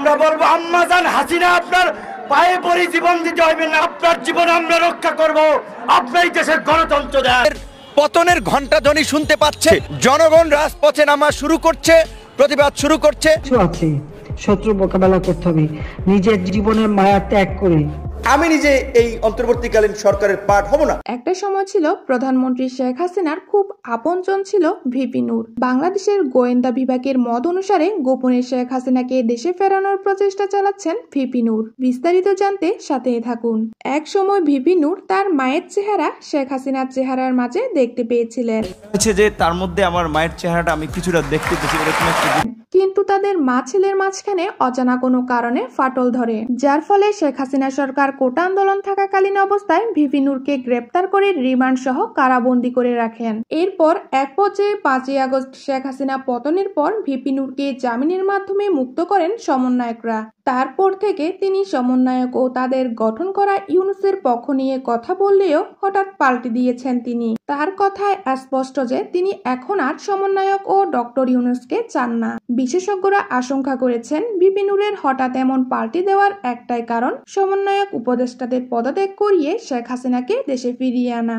আমরা বলবো আম্মাজান হাসিনা আপনার পায়ে পড়ে জীবন দিতে হবে না, আপনার জীবন আমরা রক্ষা করব, আপনাই দেশের গণতন্ত্র দেন। পতনের ঘন্টা ধ্বনি শুনতে পাচ্ছে, জনগণ রাজপথে নামা শুরু করছে, প্রতিবাদ শুরু করছে। শত্রু মোকাবেলা করতে হবে নিজের জীবনের মায়া ত্যাগ করে। আমি নিজে এই অন্তর্বর্তীকালীন সরকারের পার্ট হব না। একটা সময় ছিল প্রধানমন্ত্রী শেখ হাসিনার খুব আপনজন ছিল ভিপি নূর। বাংলাদেশের গোয়েন্দা বিভাগের মত অনুসারে গোপনে শেখ হাসিনাকে দেশে ফেরানোর প্রচেষ্টা চালাচ্ছেন ভিপি নূর। বিস্তারিত জানতে সাথেই থাকুন। এক সময় ভিপি নূর তার মায়ের চেহারা শেখ হাসিনার চেহারার মাঝে দেখতে পেয়েছিলেন। যে তার মধ্যে আমার মায়ের চেহারাটা আমি কিছুটা দেখতে পেয়েছি, কিন্তু তাদের মা ছেলের মাঝখানে অজানা কোনো কারণে ফাটল ধরে, যার ফলে শেখ হাসিনা সরকার কোটা আন্দোলন থাকাকালীন অবস্থায় ভিপি নূরকে গ্রেপ্তার করে রিমান্ড সহ কারাবন্দী করে রাখেন। এরপর এক পর্যায়ে 5ই আগস্ট শেখ হাসিনা পতনের পর ভিপি নূরকে জামিনের মাধ্যমে মুক্ত করেন সমন্বয়করা। তারপর থেকে তিনি সমন্বয়ক ও তাদের গঠন করা ইউনূসের পক্ষ নিয়ে কথা বললেও হঠাৎ পাল্টে দিয়েছেন তিনি। তার কথায় স্পষ্ট যে তিনি এখন আর সমন্বয়ক ও ডক্টর ইউনূসকে চান না। বিশেষজ্ঞরা আশঙ্কা করেছেন ভিপি নূরের হঠাৎ এমন পাল্টে দেওয়ার একটাই কারণ, সমন্বয়ক উপদেষ্টাদের পদত্যাগ করিয়ে শেখ হাসিনাকে দেশে ফিরিয়ে আনা।